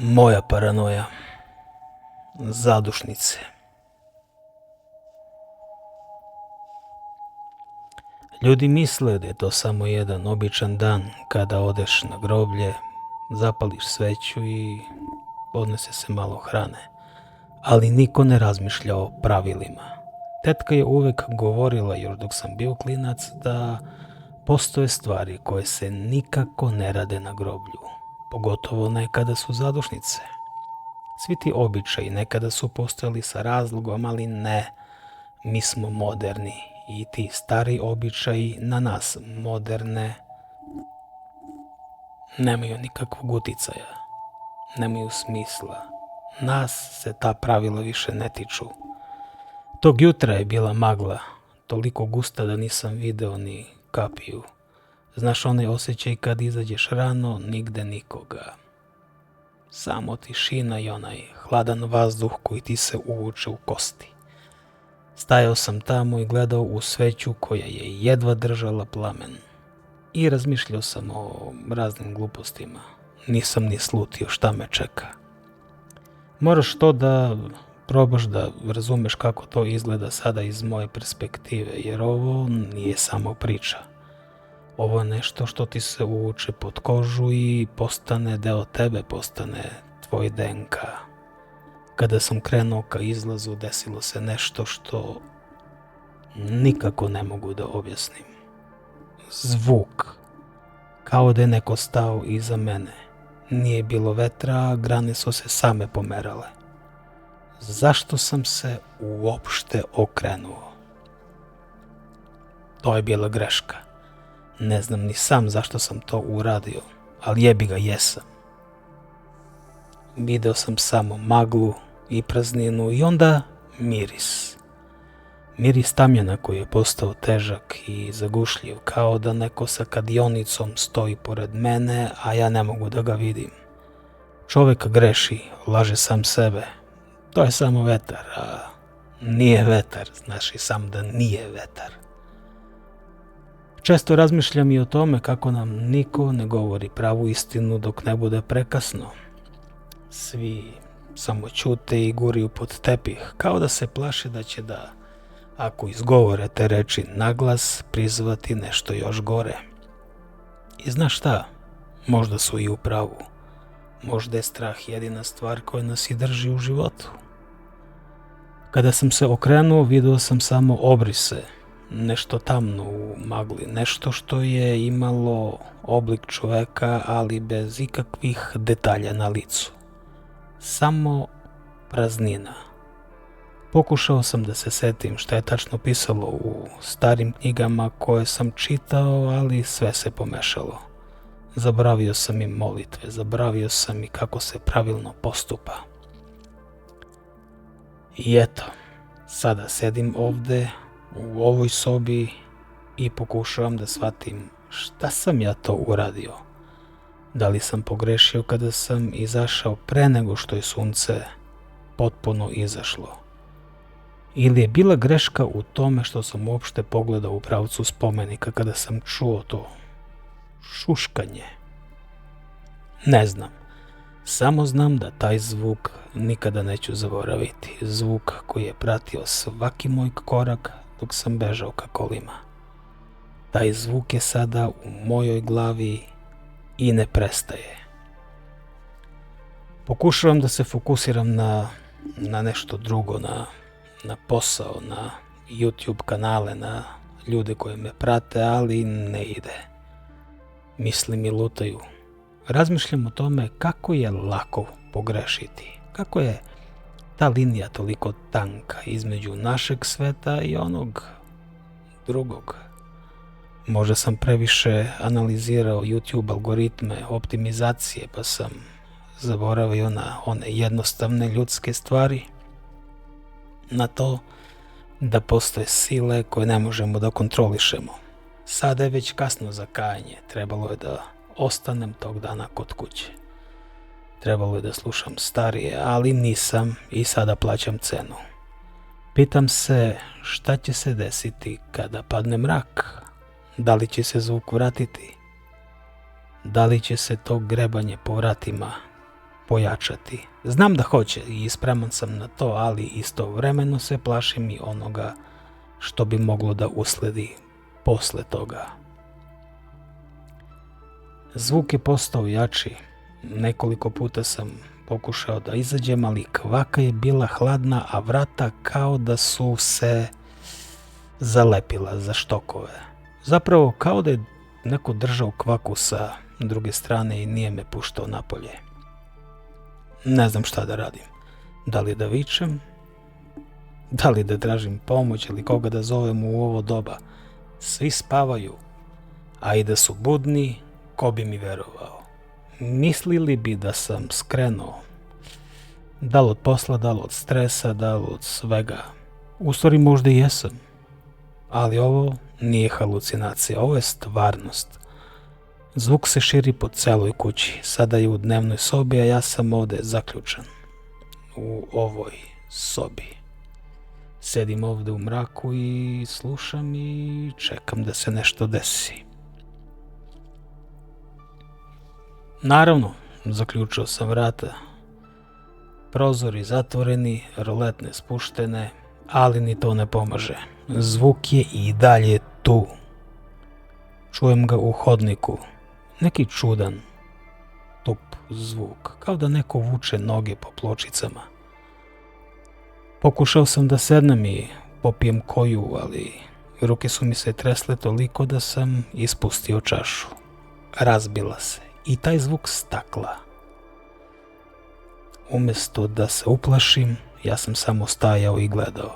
Moja paranoja. Zadušnice. Ljudi misle da je to samo jedan običan dan kada odeš na groblje, zapališ sveću i odnese se malo hrane. Ali niko ne razmišlja o pravilima. Tetka je uvek govorila, još dok sam bio klinac, da postoje stvari koje se nikako ne rade na groblju, pogotovo ne kada su zadušnice. Svi ti običaji nekada su postojali sa razlogom, ali ne, mi smo moderni i ti stari običaji na nas moderne nemaju nikakvog uticaja, nemaju smisla. Nas se ta pravila više ne tiču. Tog jutra je bila magla, toliko gusta da nisam video ni kapiju. Znaš onaj osjećaj kad izađeš rano, nigde nikoga. Samo tišina i onaj hladan vazduh koji ti se uvuče u kosti. Stajao sam tamo i gledao u sveću koja je jedva držala plamen. I razmišljao sam o raznim glupostima. Nisam ni slutio šta me čeka. Moraš to da probaš da razumeš kako to izgleda sada iz moje perspektive, jer ovo nije samo priča. Ovo je nešto što ti se uvuče pod kožu i postane deo tebe, postane tvoj DNK. Kada sam krenuo ka izlazu, desilo se nešto što nikako ne mogu da objasnim. Zvuk. Kao da je neko stao iza mene. Nije bilo vetra, a grane su se same pomerale. Zašto sam se uopšte okrenuo? To je bila greška. Ne znam ni sam zašto sam to uradio, ali jebi ga jesam. Video sam samo maglu i prazninu i onda miris. Miris tamjana koji je postao težak i zagušljiv, kao da neko sa kadionicom stoji pored mene, a ja ne mogu da ga vidim. Čovek greši, laže sam sebe. To je samo vetar, a nije vetar, znaš i sam da nije vetar. Često razmišljam i o tome kako nam niko ne govori pravu istinu dok ne bude prekasno. Svi samo ćute i guriju pod tepih, kao da se plaše da će da, ako izgovore te reči naglas, prizvati nešto još gore. I znaš šta? Možda su i u pravu. Možda je strah jedina stvar koja nas i drži u životu. Kada sam se okrenuo, video sam samo obrise, nešto tamno u magli, nešto što je imalo oblik čoveka, ali bez ikakvih detalja na licu. Samo praznina. Pokušao sam da se setim šta je tačno pisalo u starim knjigama koje sam čitao, ali sve se pomešalo. Zaboravio sam i molitve, zaboravio sam i kako se pravilno postupa. I eto, sada sedim ovde, u ovoj sobi i pokušavam da shvatim šta sam ja to uradio. Da li sam pogrešio kada sam izašao pre nego što je sunce potpuno izašlo? Ili je bila greška u tome što sam uopšte pogledao u pravcu spomenika kada sam čuo to šuškanje? Ne znam. Samo znam da taj zvuk nikada neću zaboraviti. Zvuk koji je pratio svaki moj korak dok sam bežao ka kolima. Taj zvuk je sada u mojoj glavi i ne prestaje. Pokušavam da se fokusiram na nešto drugo, na posao, na YouTube kanale, na ljude koji me prate, ali ne ide. Misli mi lutaju. Razmišljam o tome kako je lako pogrešiti, kako je ta linija toliko tanka između našeg sveta i onog drugog. Možda sam previše analizirao YouTube algoritme, optimizacije, pa sam zaboravio na one jednostavne ljudske stvari, na to da postoje sile koje ne možemo da kontrolišemo. Sada je već kasno za kajanje, trebalo je da ostanem tog dana kod kuće. Trebalo je da slušam starije, ali nisam i sada plaćam cenu. Pitam se šta će se desiti kada padne mrak? Da li će se zvuk vratiti? Da li će se to grebanje po vratima pojačati. Znam da hoće i spreman sam na to, ali istovremeno se plašim i onoga što bi moglo da usledi posle toga. Zvuk je postao jači. Nekoliko puta sam pokušao da izađem, ali kvaka je bila hladna, a vrata kao da su se zalepila za štokove. Zapravo kao da je neko držao kvaku sa druge strane i nije me puštao napolje. Ne znam šta da radim. Da li da vičem? Da li da tražim pomoć ili koga da zovem u ovo doba? Svi spavaju, a i da su budni, ko bi mi verovao? Mislili bi da sam skrenuo. Da li od posla, da li od stresa, da li od svega. U stvari možda i jesam. Ali ovo nije halucinacija, ovo je stvarnost. Zvuk se širi po celoj kući. Sada je u dnevnoj sobi, a ja sam ovde zaključan. U ovoj sobi. Sedim ovde u mraku i slušam i čekam da se nešto desi. Naravno, zaključio sam vrata. Prozori zatvoreni, roletne spuštene, ali ni to ne pomaže. Zvuk je i dalje tu. Čujem ga u hodniku. Neki čudan, tup zvuk, kao da neko vuče noge po pločicama. Pokušao sam da sednem i popijem koju, ali ruke su mi se tresle toliko da sam ispustio čašu. Razbila se i taj zvuk stakla. Umesto da se uplašim, ja sam samo stajao i gledao.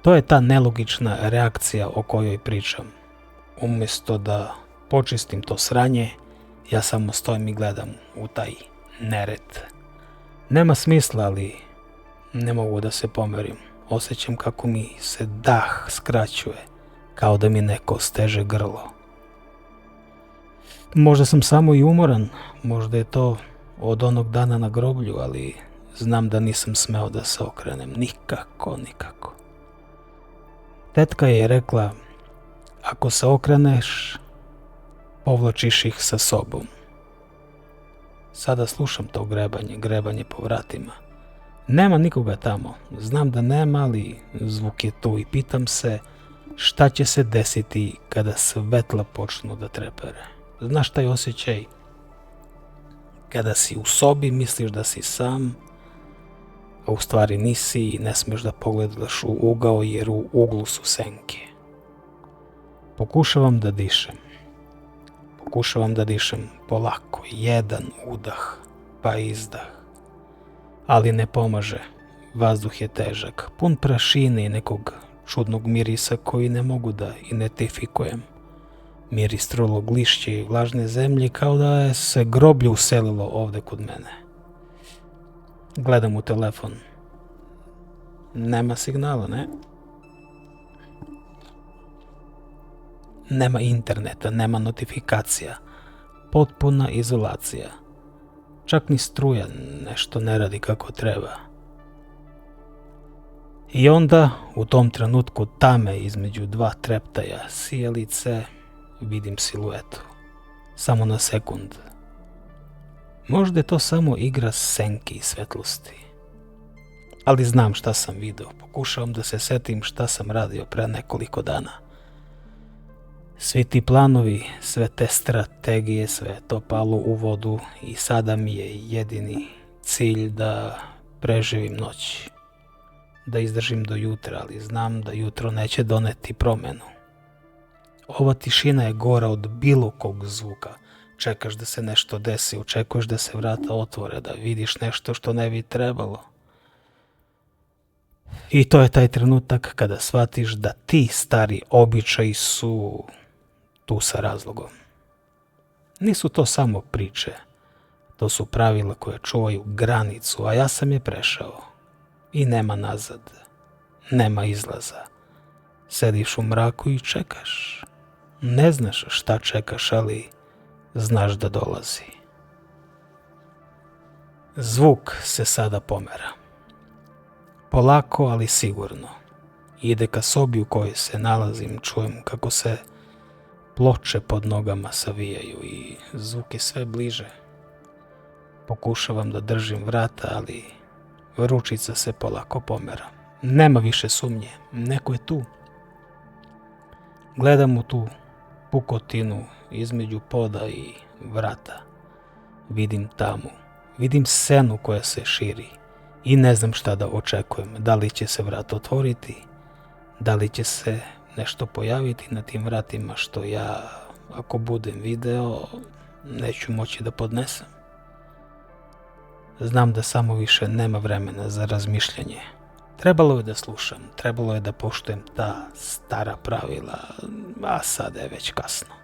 To je ta nelogična reakcija o kojoj pričam. Umesto da počistim to sranje, ja samo stojim i gledam u taj nered. Nema smisla, ali ne mogu da se pomerim. Osjećam kako mi se dah skraćuje, kao da mi neko steže grlo. Možda sam samo i umoran, možda je to od onog dana na groblju, ali znam da nisam smeo da se okrenem. Nikako. Tetka je rekla, ako se okreneš, povlačiš ih sa sobom. Sada slušam to grebanje po vratima. Nema nikoga tamo. Znam da nema, ali zvuk je tu i pitam se šta će se desiti kada svetla počnu da trepere. Znaš taj osjećaj? Kada si u sobi, misliš da si sam, a u stvari nisi i ne smeš da pogledaš u ugao jer u uglu su senke. Pokušavam da dišem polako, jedan udah pa izdah. Ali ne pomaže, vazduh je težak, pun prašine i nekog čudnog mirisa koji ne mogu da identifikujem. Miris trulog lišća i vlažne zemlje kao da je se groblje uselilo ovde kod mene. Gledam u telefon. Nema signala, ne? Nema interneta, nema notifikacija. Potpuna izolacija. Čak ni struja nešto ne radi kako treba. I onda, u tom trenutku tame između dva treptaja sijalice, vidim siluetu. Samo na sekund. Možda je to samo igra senki i svetlosti. Ali znam šta sam video. Pokušavam da se setim šta sam radio pre nekoliko dana. Svi ti planovi, sve te strategije, sve to palo u vodu i sada mi je jedini cilj da preživim noć. Da izdržim do jutra, ali znam da jutro neće doneti promenu. Ova tišina je gora od bilo kog zvuka. Čekaš da se nešto desi, očekuješ da se vrata otvore, da vidiš nešto što ne bi trebalo. I to je taj trenutak kada shvatiš da ti stari običaji su tu sa razlogom. Nisu to samo priče, to su pravila koje čuvaju granicu, a ja sam je prešao. I nema nazad, nema izlaza. Sediš u mraku i čekaš. Ne znaš šta čekaš, ali znaš da dolazi. Zvuk se sada pomera. Polako, ali sigurno. Ide ka sobi u kojoj se nalazim, čujem kako se ploče pod nogama savijaju i zvuk je sve bliže. Pokušavam da držim vrata, ali ručica se polako pomera. Nema više sumnje, neko je tu. Gledam u tu pukotinu između poda i vrata. Vidim tamu, vidim senu koja se širi i ne znam šta da očekujem. Da li će se vrat otvoriti, da li će se nešto pojaviti na tim vratima što ja, ako budem video, neću moći da podnesem. Znam da samo više nema vremena za razmišljanje. Trebalo je da slušam, trebalo je da poštujem ta stara pravila, a sada je već kasno.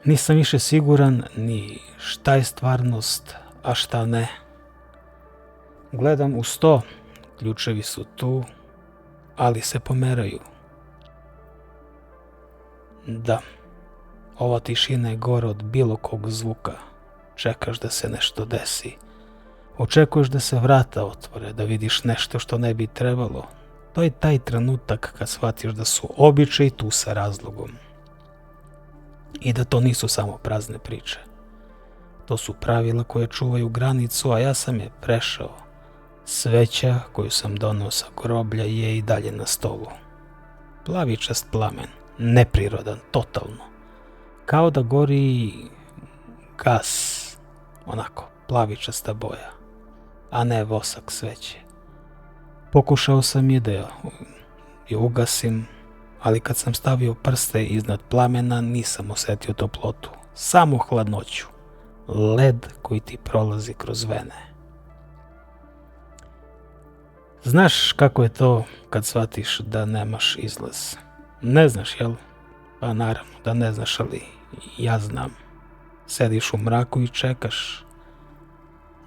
Nisam više siguran ni šta je stvarnost, a šta ne. Gledam u sto, ključevi su tu, ali se pomeraju. Da, ova tišina je gore od bilo kog zvuka. Čekaš da se nešto desi. Očekuješ da se vrata otvore, da vidiš nešto što ne bi trebalo. To je taj trenutak kad shvatiš da su običaji tu sa razlogom. I da to nisu samo prazne priče. To su pravila koje čuvaju granicu, a ja sam je prešao. Sveća koju sam donao sa groblja je i dalje na stolu. Plavičast plamen, neprirodan, totalno. Kao da gori gas, onako, plavičasta boja, a ne vosak sveće. Pokušao sam je da je ugasim, ali kad sam stavio prste iznad plamena nisam osetio toplotu, samo hladnoću, led koji ti prolazi kroz vene. Znaš kako je to kad shvatiš da nemaš izlaz? Ne znaš, jel? Pa naravno da ne znaš, ali ja znam. Sediš u mraku i čekaš.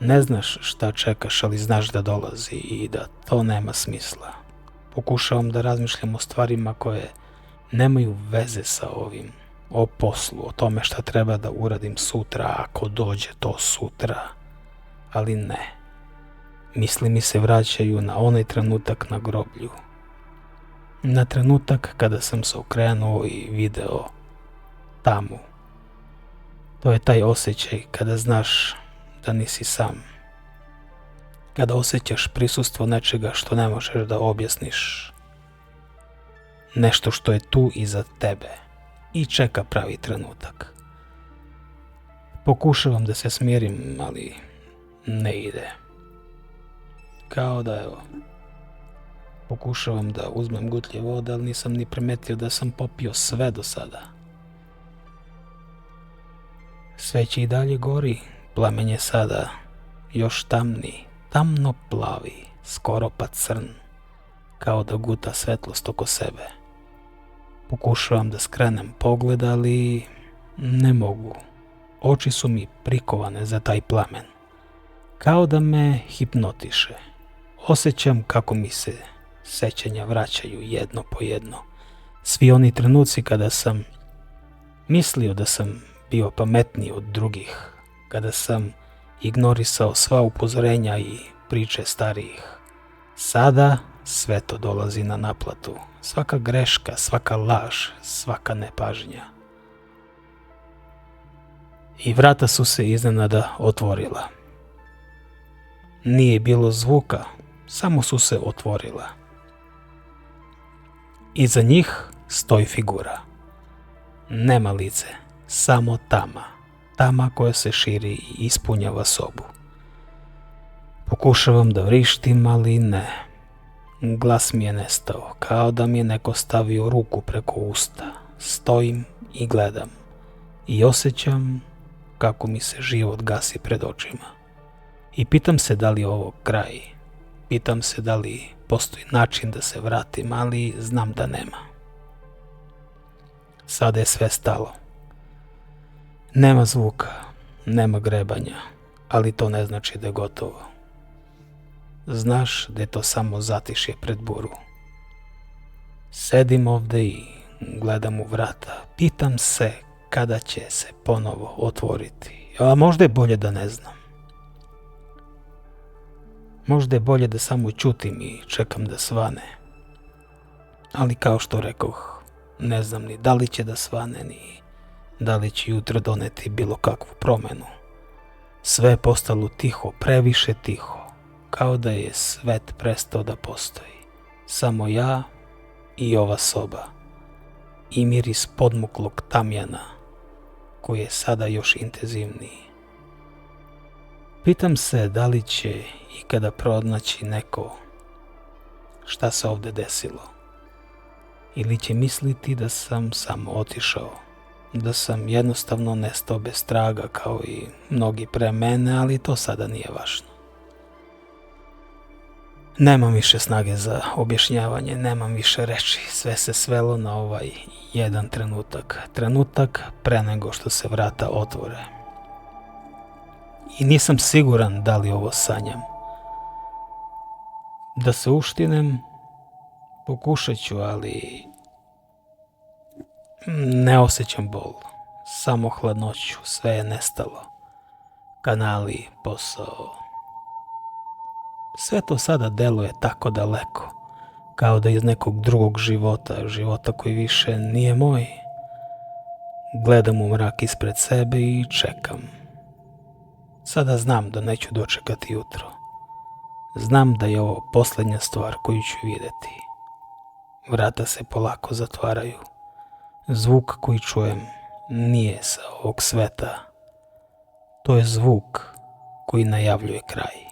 Ne znaš šta čekaš, ali znaš da dolazi i da to nema smisla. Pokušavam da razmišljam o stvarima koje nemaju veze sa ovim. O poslu, o tome šta treba da uradim sutra, ako dođe to sutra. Ali ne. Misli mi se vraćaju na onaj trenutak na groblju. Na trenutak kada sam se okrenuo i video tamu. To je taj osjećaj kada znaš da nisi sam. Kada osjećaš prisustvo nečega što ne možeš da objasniš. Nešto što je tu iza tebe i čeka pravi trenutak. Pokušavam da se smirim, ali ne ide. Kao da, evo, pokušavam da uzmem gutlje vode, ali nisam ni primetio da sam popio sve do sada. Sveće i dalje gori, plamen je sada još tamniji, tamno plavi, skoro pa crn, kao da guta svetlost oko sebe. Pokušavam da skrenem pogled, ali ne mogu. Oči su mi prikovane za taj plamen, kao da me hipnotiše. Osjećam kako mi se sećanja vraćaju jedno po jedno. Svi oni trenuci kada sam mislio da sam bio pametniji od drugih, kada sam ignorisao sva upozorenja i priče starijih. Sada sve to dolazi na naplatu. Svaka greška, svaka laž, svaka nepažnja. I vrata su se iznenada otvorila. Nije bilo zvuka, samo su se otvorila. Iza njih stoji figura. Nema lice, samo tama. Tama koja se širi i ispunjava sobu. Pokušavam da vrištim, ali ne. Glas mi je nestao, kao da mi je neko stavio ruku preko usta. Stojim i gledam. I osjećam kako mi se život gasi pred očima. I pitam se da li je ovo kraj. Pitam se da li postoji način da se vratim, ali znam da nema. Sada je sve stalo. Nema zvuka, nema grebanja, ali to ne znači da je gotovo. Znaš da je to samo zatišje pred buru. Sedim ovde i gledam u vrata. Pitam se kada će se ponovo otvoriti. A možda je bolje da ne znam. Možda je bolje da samo ćutim i čekam da svane. Ali kao što rekoh, ne znam ni da li će da svane, ni da li će jutro doneti bilo kakvu promenu. Sve je postalo tiho, previše tiho, kao da je svet prestao da postoji. Samo ja i ova soba i miris podmuklog tamjana koji je sada još intenzivniji. Pitam se da li će ikada pronaći neko šta se ovde desilo, ili će misliti da sam samo otišao, da sam jednostavno nestao bez traga kao i mnogi pre mene, ali to sada nije važno. Nemam više snage za objašnjavanje, nemam više reči, sve se svelo na ovaj jedan trenutak pre nego što se vrata otvore. I nisam siguran da li ovo sanjam. Da se uštinem, pokušat ću, ali ne osjećam bol, samo hladnoću, sve je nestalo. Kanali, posao. Sve to sada deluje tako daleko, kao da iz nekog drugog života koji više nije moj. Gledam u mrak ispred sebe i čekam. Sada znam da neću dočekati jutro. Znam da je ovo poslednja stvar koju ću videti. Vrata se polako zatvaraju. Zvuk koji čujem nije sa ovog sveta. To je zvuk koji najavljuje kraj.